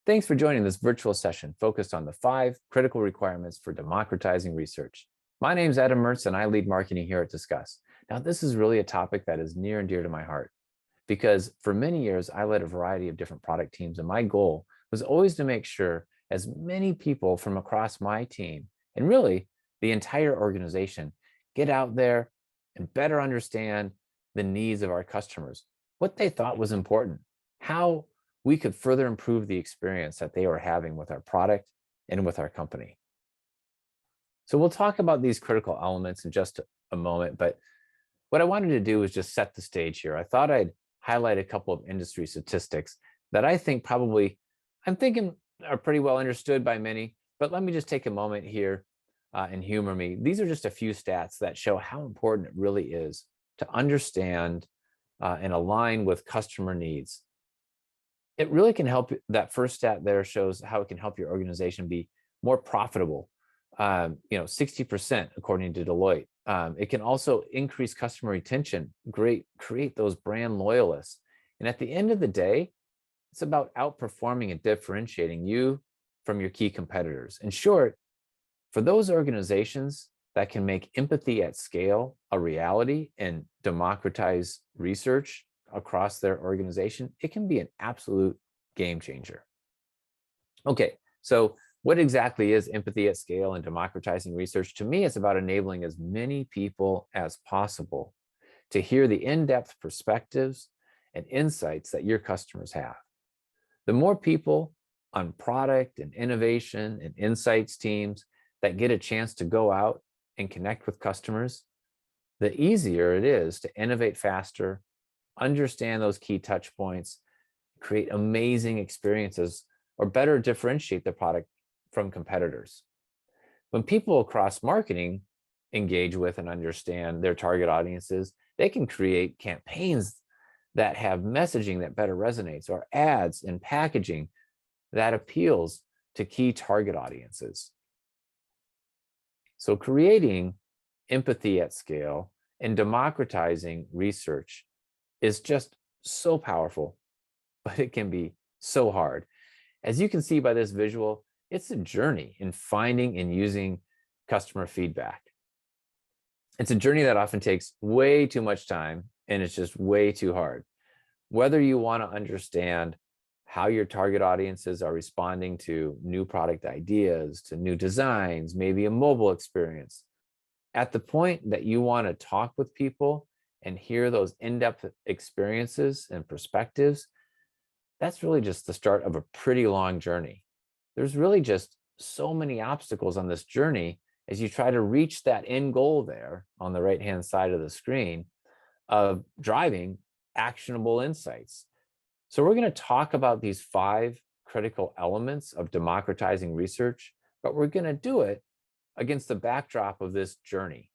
Thanks for joining this virtual session focused on the 5 critical requirements for democratizing research. My name is Adam Mertz and I lead marketing here at Discuss. Now, this is really a topic that is near and dear to my heart because for many years, I led a variety of different product teams, and my goal was always to make sure as many people from across my team and really the entire organization get out there and better understand the needs of our customers, what they thought was important, how we could further improve the experience that they were having with our product and with our company. So we'll talk about these critical elements in just a moment, but what I wanted to do is just set the stage here. I thought I'd highlight a couple of industry statistics that I think I'm thinking are pretty well understood by many, but let me just take a moment here and humor me. These are just a few stats that show how important it really is to understand and align with customer needs. It really can help. That first stat there shows how it can help your organization be more profitable. 60% according to Deloitte. It can also increase customer retention, create those brand loyalists. And at the end of the day, it's about outperforming and differentiating you from your key competitors. In short, for those organizations that can make empathy at scale a reality and democratize research across their organization, it can be an absolute game changer. Okay, so what exactly is empathy at scale and democratizing research? To me, it's about enabling as many people as possible to hear the in-depth perspectives and insights that your customers have. The more people on product and innovation and insights teams that get a chance to go out and connect with customers, the easier it is to innovate faster, understand those key touch points, create amazing experiences, or better differentiate the product from competitors. When people across marketing engage with and understand their target audiences, they can create campaigns that have messaging that better resonates, or ads and packaging that appeals to key target audiences. So creating empathy at scale and democratizing research is just so powerful, but it can be so hard. As you can see by this visual, it's a journey in finding and using customer feedback. It's a journey that often takes way too much time, and it's just way too hard. Whether you want to understand how your target audiences are responding to new product ideas, to new designs, maybe a mobile experience, at the point that you want to talk with people and hear those in-depth experiences and perspectives, that's really just the start of a pretty long journey. There's really just so many obstacles on this journey as you try to reach that end goal there on the right-hand side of the screen of driving actionable insights. So we're going to talk about these 5 critical elements of democratizing research, but we're going to do it against the backdrop of this journey.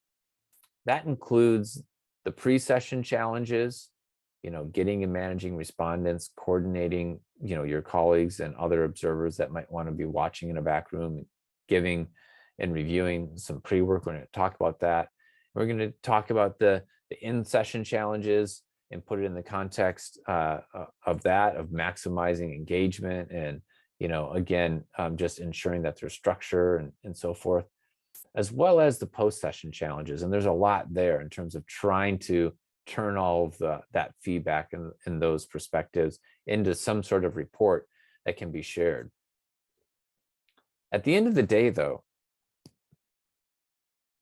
That includes the pre-session challenges, getting and managing respondents, coordinating, your colleagues and other observers that might want to be watching in a back room, giving and reviewing some pre-work. We're going to talk about that. We're going to talk about the in-session challenges and put it in the context of maximizing engagement and, again, just ensuring that there's structure and so forth, as well as the post-session challenges. And there's a lot there in terms of trying to turn all of that feedback and those perspectives into some sort of report that can be shared. At the end of the day, though,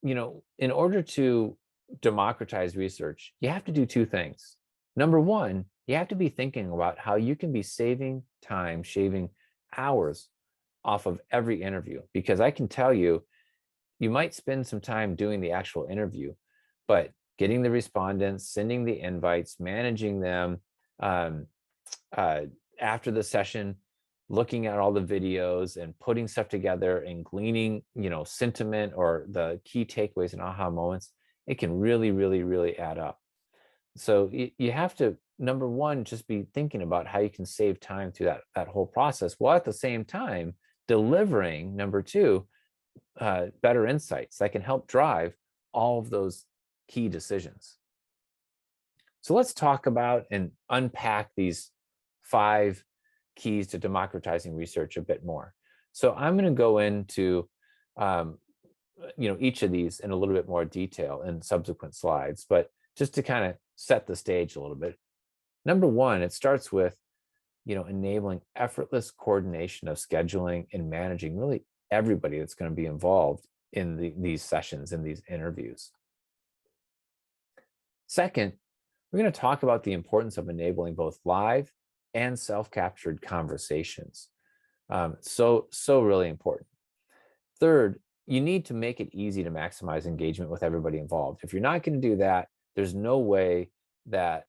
in order to democratize research, you have to do 2 things. Number one, you have to be thinking about how you can be saving time, shaving hours off of every interview, because I can tell you, you might spend some time doing the actual interview, but getting the respondents, sending the invites, managing them, after the session, looking at all the videos and putting stuff together and gleaning, sentiment or the key takeaways and aha moments, it can really, really, really add up. So you have to, number one, just be thinking about how you can save time through that whole process, while at the same time delivering, number two, better insights that can help drive all of those key decisions. So let's talk about and unpack these 5 keys to democratizing research a bit more. So I'm going to go into um, each of these in a little bit more detail in subsequent slides, but just to kind of set the stage a little bit. Number one, it starts with enabling effortless coordination of scheduling and managing really everybody that's going to be involved in these sessions and these interviews. Second, we're going to talk about the importance of enabling both live and self-captured conversations. So really important. Third, you need to make it easy to maximize engagement with everybody involved. If you're not going to do that, there's no way that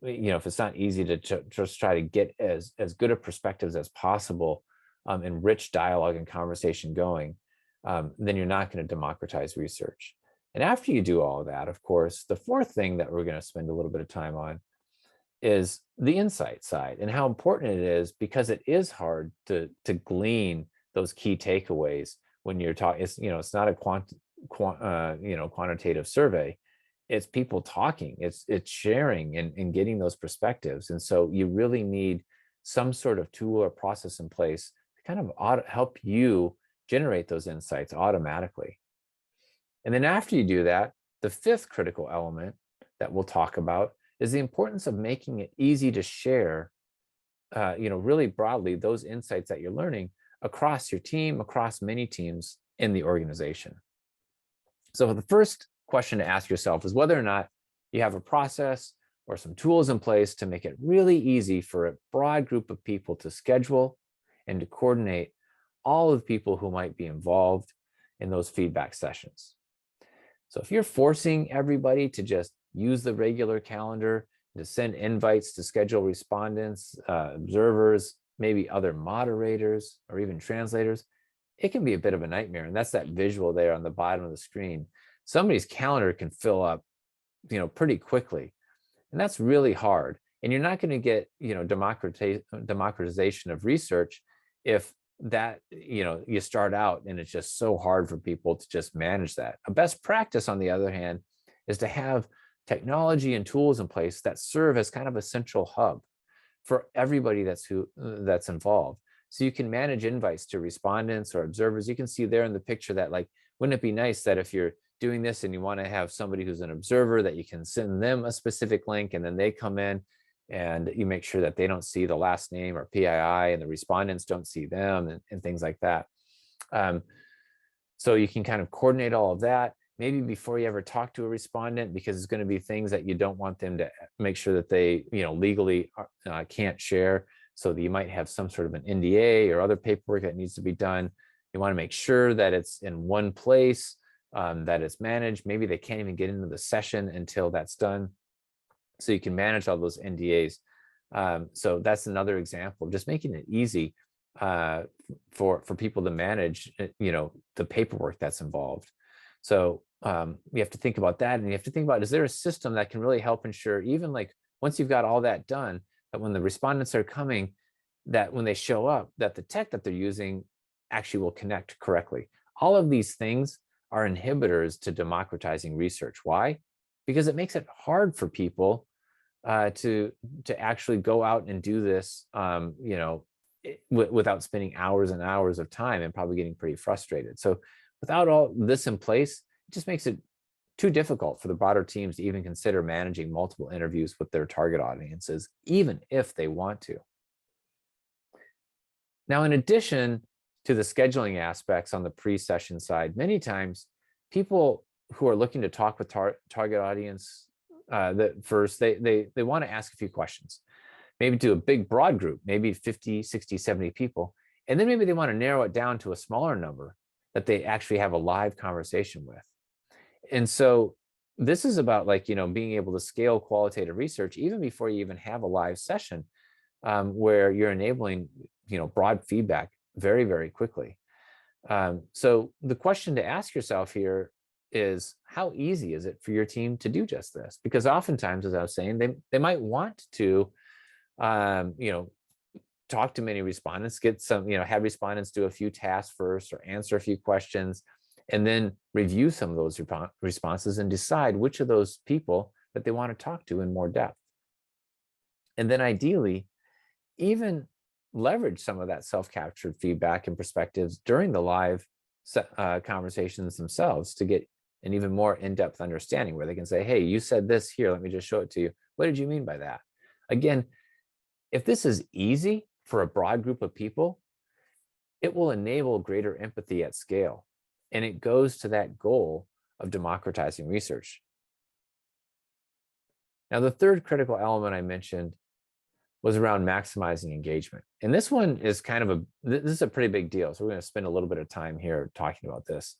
if it's not easy to just try to get as good of perspectives as possible and rich dialogue and conversation going, then you're not going to democratize research. And after you do all of that, of course, the fourth thing that we're going to spend a little bit of time on is the insight side and how important it is, because it is hard to glean those key takeaways when you're talking. It's not a quantitative survey. It's people talking, it's sharing and getting those perspectives. And so you really need some sort of tool or process in place to kind of help you generate those insights automatically. And then after you do that, the fifth critical element that we'll talk about is the importance of making it easy to share, really broadly, those insights that you're learning across your team, across many teams in the organization. So the first question to ask yourself is whether or not you have a process or some tools in place to make it really easy for a broad group of people to schedule and to coordinate all of the people who might be involved in those feedback sessions. So if you're forcing everybody to just use the regular calendar, to send invites to schedule respondents, observers, maybe other moderators, or even translators, it can be a bit of a nightmare. And that's that visual there on the bottom of the screen. Somebody's calendar can fill up, pretty quickly. And that's really hard. And you're not going to get, democratization of research if that, you start out and it's just so hard for people to just manage that. A best practice, on the other hand, is to have technology and tools in place that serve as kind of a central hub for everybody that's involved. So you can manage invites to respondents or observers. You can see there in the picture that, like, wouldn't it be nice that if you're doing this and you want to have somebody who's an observer, that you can send them a specific link and then they come in and you make sure that they don't see the last name or PII and the respondents don't see them and things like that. So you can kind of coordinate all of that, maybe before you ever talk to a respondent, because it's going to be things that you don't want them to make sure that they, legally can't share. So that you might have some sort of an NDA or other paperwork that needs to be done. You want to make sure that it's in one place, that it's managed. Maybe they can't even get into the session until that's done. So you can manage all those NDAs. So that's another example of just making it easy for people to manage, the paperwork that's involved. So you have to think about that, and you have to think about, is there a system that can really help ensure, even like once you've got all that done, that when the respondents are coming, that when they show up, that the tech that they're using actually will connect correctly. All of these things are inhibitors to democratizing research. Why? Because it makes it hard for people to actually go out and do this, without spending hours and hours of time and probably getting pretty frustrated. So without all this in place, it just makes it too difficult for the broader teams to even consider managing multiple interviews with their target audiences, even if they want to. Now, in addition to the scheduling aspects on the pre-session side, many times people who are looking to talk with target audience, they want to ask a few questions, maybe to a big broad group, maybe 50, 60, 70 people. And then maybe they want to narrow it down to a smaller number that they actually have a live conversation with. And so this is about, like, being able to scale qualitative research even before you even have a live session, where you're enabling, broad feedback very, very quickly. So the question to ask yourself here is, how easy is it for your team to do just this? Because oftentimes, as I was saying, they might want to, talk to many respondents, get some, have respondents do a few tasks first or answer a few questions, and then review some of those responses and decide which of those people that they want to talk to in more depth. And then ideally, even leverage some of that self-captured feedback and perspectives during the live conversations themselves to get an even more in-depth understanding, where they can say, hey, you said this here, let me just show it to you. What did you mean by that? Again, if this is easy for a broad group of people, it will enable greater empathy at scale. And it goes to that goal of democratizing research. Now, the third critical element I mentioned was around maximizing engagement. And this one is this is a pretty big deal. So we're going to spend a little bit of time here talking about this.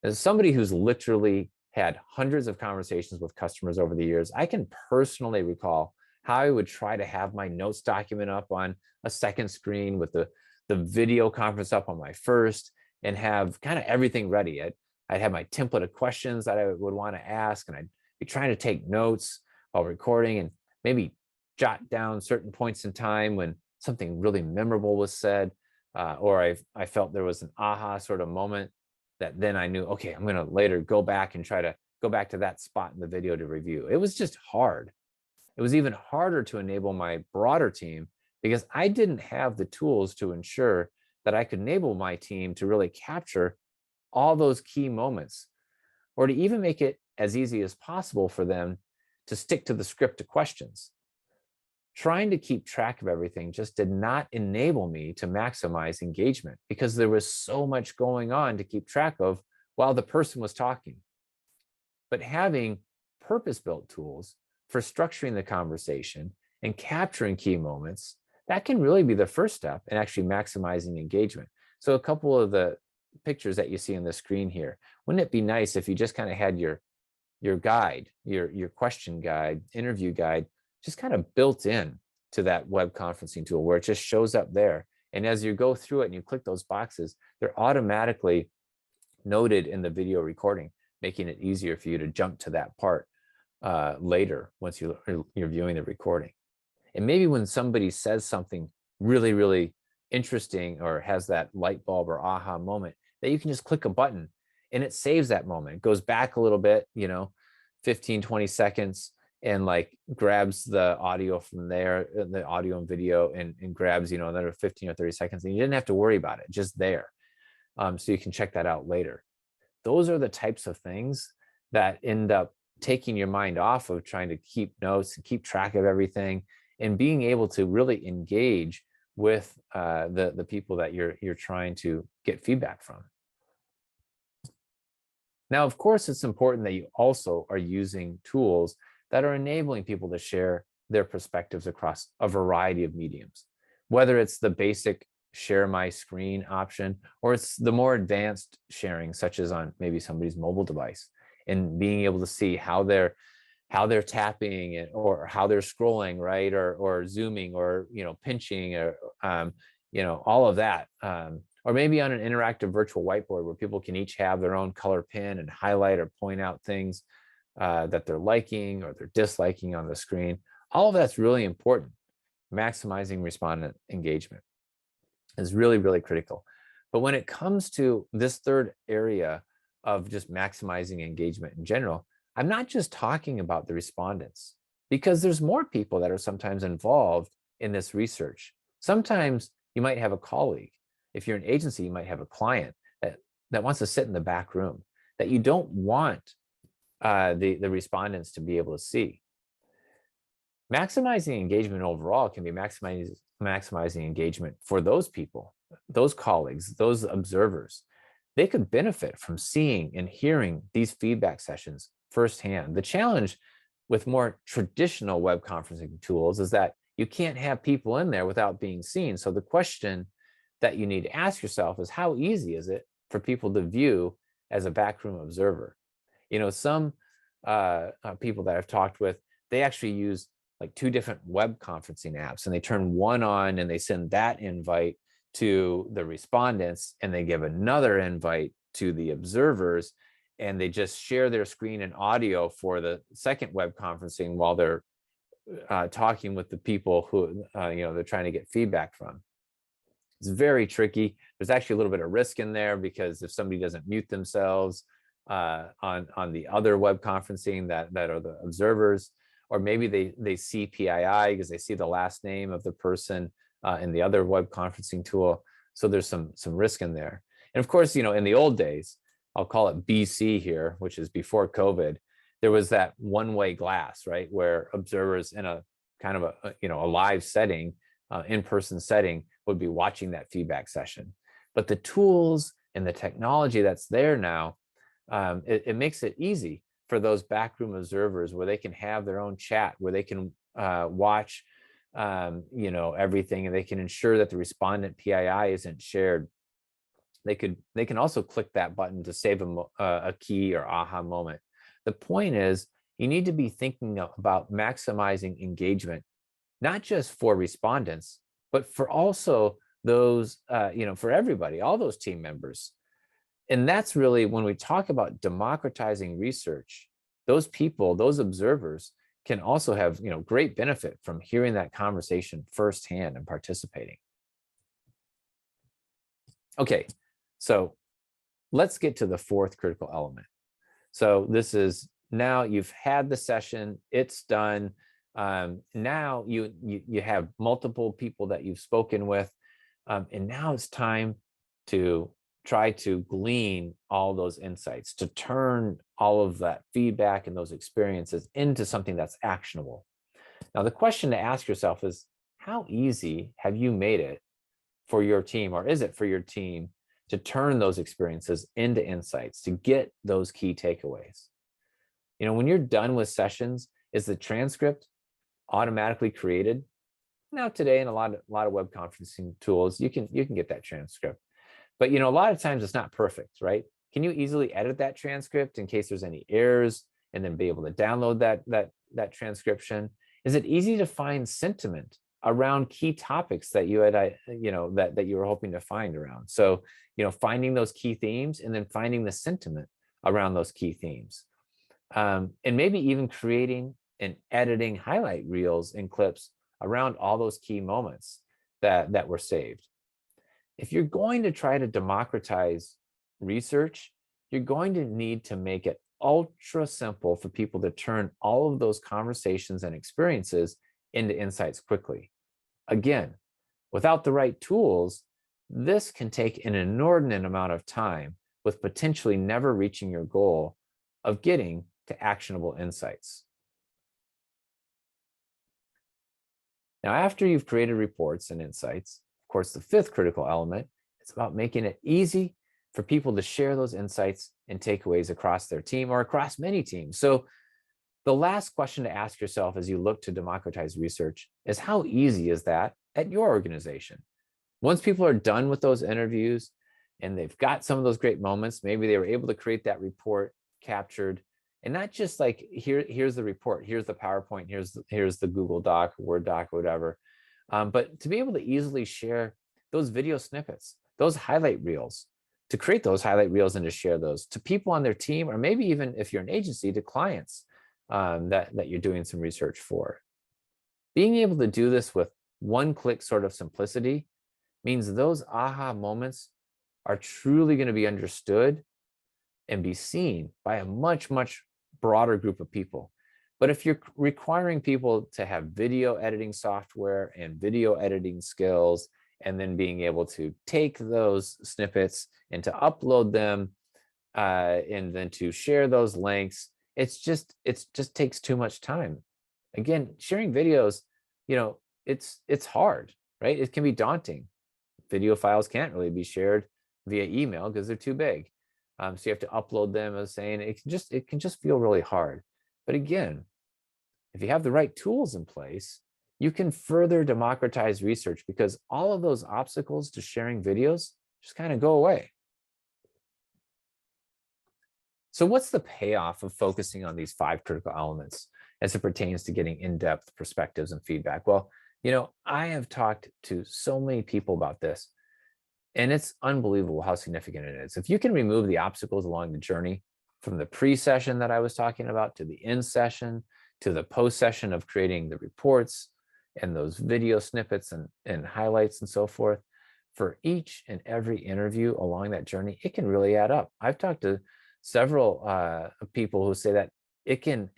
As somebody who's literally had hundreds of conversations with customers over the years, I can personally recall how I would try to have my notes document up on a second screen with the video conference up on my first, and have kind of everything ready. I'd have my template of questions that I would want to ask, and I'd be trying to take notes while recording, and maybe jot down certain points in time when something really memorable was said, or I felt there was an aha sort of moment that then I knew, okay, I'm going to later go back and try to go back to that spot in the video to review. It was just hard. It was even harder to enable my broader team because I didn't have the tools to ensure that I could enable my team to really capture all those key moments, or to even make it as easy as possible for them to stick to the script of questions. Trying to keep track of everything just did not enable me to maximize engagement because there was so much going on to keep track of while the person was talking. But having purpose-built tools for structuring the conversation and capturing key moments, that can really be the first step in actually maximizing engagement. So a couple of the pictures that you see on the screen here, wouldn't it be nice if you just kind of had your guide, your question guide, interview guide, just kind of built in to that web conferencing tool where it just shows up there. And as you go through it and you click those boxes, they're automatically noted in the video recording, making it easier for you to jump to that part later once you're viewing the recording. And maybe when somebody says something really, really interesting or has that light bulb or aha moment, that you can just click a button and it saves that moment. It goes back a little bit, 15, 20 seconds, and like grabs the audio from there, the audio and video, and grabs, another 15 or 30 seconds. And you didn't have to worry about it, just there. So you can check that out later. Those are the types of things that end up taking your mind off of trying to keep notes and keep track of everything, and being able to really engage with the people that you're trying to get feedback from. Now, of course, it's important that you also are using tools that are enabling people to share their perspectives across a variety of mediums, whether it's the basic share my screen option, or it's the more advanced sharing, such as on maybe somebody's mobile device, and being able to see how they're tapping it, or how they're scrolling, right, or zooming, or pinching, or all of that, or maybe on an interactive virtual whiteboard where people can each have their own color pen and highlight or point out things that they're liking or they're disliking on the screen. All of that's really important. Maximizing respondent engagement is really, really critical. But when it comes to this third area of just maximizing engagement in general, I'm not just talking about the respondents, because there's more people that are sometimes involved in this research. Sometimes you might have a colleague. If you're an agency, you might have a client that wants to sit in the back room that you don't want the respondents to be able to see. Maximizing engagement overall can be maximizing engagement for those people, those colleagues, those observers. They could benefit from seeing and hearing these feedback sessions firsthand. The challenge with more traditional web conferencing tools is that you can't have people in there without being seen. So the question that you need to ask yourself is, how easy is it for people to view as a backroom observer? Some people that I've talked with, they actually use like 2 different web conferencing apps, and they turn one on and they send that invite to the respondents, and they give another invite to the observers, and they just share their screen and audio for the second web conferencing while they're talking with the people who they're trying to get feedback from. It's very tricky. There's actually a little bit of risk in there, because if somebody doesn't mute themselves on the other web conferencing that are the observers, or maybe they see PII because they see the last name of the person in the other web conferencing tool. So there's some risk in there. And of course, in the old days, I'll call it BC here, which is before COVID, there was that one-way glass, right, where observers in a kind of a live setting, in-person setting, would be watching that feedback session. But the tools and the technology that's there now, it makes it easy for those backroom observers where they can have their own chat, where they can watch everything, and they can ensure that the respondent PII isn't shared. They can also click that button to save a key or aha moment. The point is, you need to be thinking about maximizing engagement, not just for respondents, but for also those, for everybody, all those team members. And that's really when we talk about democratizing research, those people, those observers can also have, great benefit from hearing that conversation firsthand and participating. Okay, so let's get to the fourth critical element. So this is, now you've had the session, it's done. Now you have multiple people that you've spoken with, and now it's time to try to glean all those insights, to turn all of that feedback and those experiences into something that's actionable. Now, the question to ask yourself is, how easy have you made it for your team, or is it for your team, to turn those experiences into insights, to get those key takeaways? When you're done with sessions, is the transcript automatically created? Now, today, in a lot of web conferencing tools, you can get that transcript. But a lot of times it's not perfect, right? Can you easily edit that transcript in case there's any errors, and then be able to download that transcription? Is it easy to find sentiment around key topics that you had, that you were hoping to find around? So, finding those key themes, and then finding the sentiment around those key themes, and maybe even creating and editing highlight reels and clips around all those key moments that were saved. If you're going to try to democratize research, you're going to need to make it ultra simple for people to turn all of those conversations and experiences into insights quickly. Again, without the right tools, this can take an inordinate amount of time, with potentially never reaching your goal of getting to actionable insights. Now, after you've created reports and insights, of course, the fifth critical element is about making it easy for people to share those insights and takeaways across their team, or across many teams. So the last question to ask yourself as you look to democratize research is, how easy is that at your organization? Once people are done with those interviews and they've got some of those great moments, maybe they were able to create that report captured, and not just like, here's the report, here's the PowerPoint, here's the Google Doc, Word doc, whatever. But to be able to easily share those video snippets, those highlight reels, to create those highlight reels and to share those to people on their team, or maybe even if you're an agency, to clients that you're doing some research for. Being able to do this with one-click sort of simplicity means those aha moments are truly going to be understood and be seen by a much, much broader group of people. But if you're requiring people to have video editing software and video editing skills, and then being able to take those snippets and to upload them, and then to share those links, it just takes too much time. Again, sharing videos, it's hard, right? It can be daunting. Video files can't really be shared via email because they're too big. So you have to upload them. I was saying, it can just feel really hard. But again, if you have the right tools in place, you can further democratize research, because all of those obstacles to sharing videos just kind of go away. So what's the payoff of focusing on these 5 critical elements as it pertains to getting in-depth perspectives and feedback? Well, I have talked to so many people about this, and it's unbelievable how significant it is. If you can remove the obstacles along the journey, from the pre-session that I was talking about, to the in-session, to the post-session of creating the reports and those video snippets and highlights and so forth, for each and every interview along that journey, it can really add up. I've talked to several people who say that it can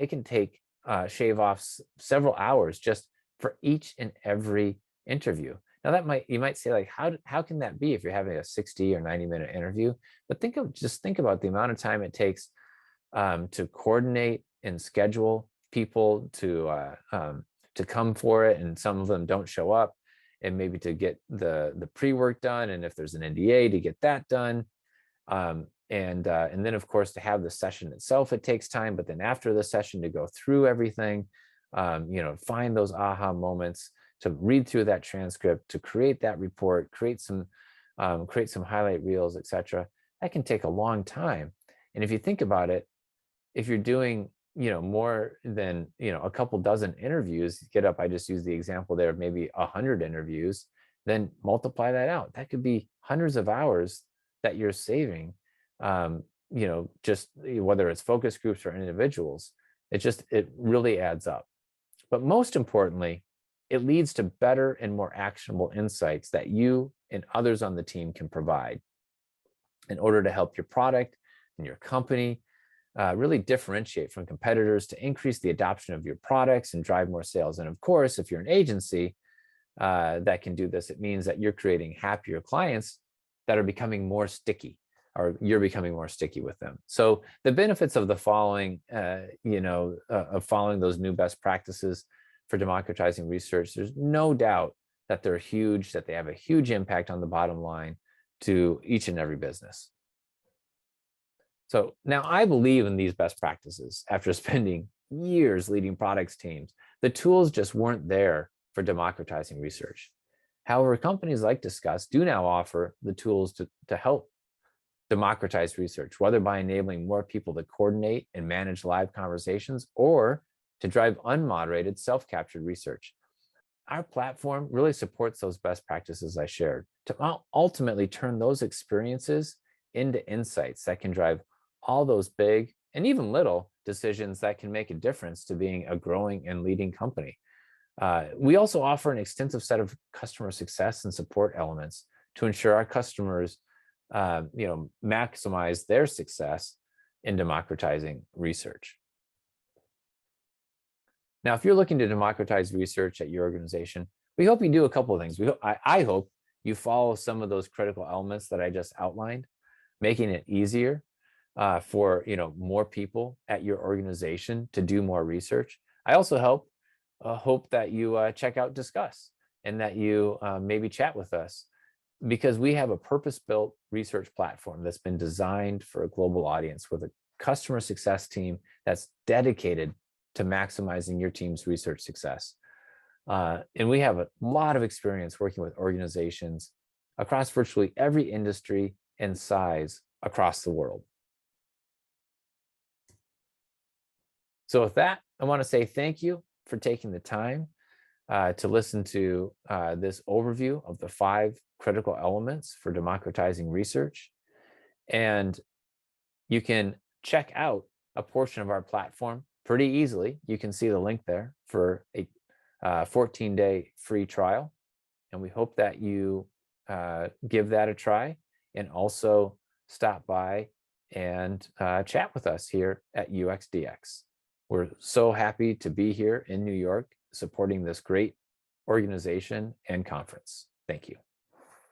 shave off several hours just for each and every interview. Now you might say, like, how can that be if you're having a 60 or 90-minute interview? But think about the amount of time it takes to coordinate and schedule people to come for it, and some of them don't show up, and maybe to get the pre-work done, and if there's an NDA, to get that done, and then of course to have the session itself, it takes time. But then after the session, to go through everything, find those aha moments, to read through that transcript, to create that report, create some highlight reels, etc. That can take a long time. And if you think about it, if you're doing more than a couple dozen interviews, I just used the example there of maybe 100 interviews, then multiply that out. That could be hundreds of hours that you're saving, just whether it's focus groups or individuals. It really adds up. But most importantly, it leads to better and more actionable insights that you and others on the team can provide in order to help your product and your company really differentiate from competitors, to increase the adoption of your products and drive more sales. And of course, if you're an agency that can do this, it means that you're creating happier clients that are becoming more sticky, or you're becoming more sticky with them. So the benefits of the following, of following those new best practices for democratizing research, there's no doubt that they're huge, that they have a huge impact on the bottom line to each and every business. So now I believe in these best practices after spending years leading products teams. The tools just weren't there for democratizing research. However, companies like Discuss do now offer the tools to help democratize research, whether by enabling more people to coordinate and manage live conversations, or to drive unmoderated self-captured research. Our platform really supports those best practices I shared to ultimately turn those experiences into insights that can drive all those big and even little decisions that can make a difference to being a growing and leading company. We also offer an extensive set of customer success and support elements to ensure our customers maximize their success in democratizing research. Now, if you're looking to democratize research at your organization, we hope you do a couple of things. I hope you follow some of those critical elements that I just outlined, making it easier for more people at your organization to do more research. I also hope that you check out Discuss, and that you maybe chat with us, because we have a purpose-built research platform that's been designed for a global audience, with a customer success team that's dedicated to maximizing your team's research success. And we have a lot of experience working with organizations across virtually every industry and size across the world. So with that, I want to say thank you for taking the time to listen to this overview of the 5 critical elements for democratizing research. And you can check out a portion of our platform pretty easily. You can see the link there for a 14-day free trial. And we hope that you give that a try, and also stop by and chat with us here at UXDX. We're so happy to be here in New York supporting this great organization and conference. Thank you.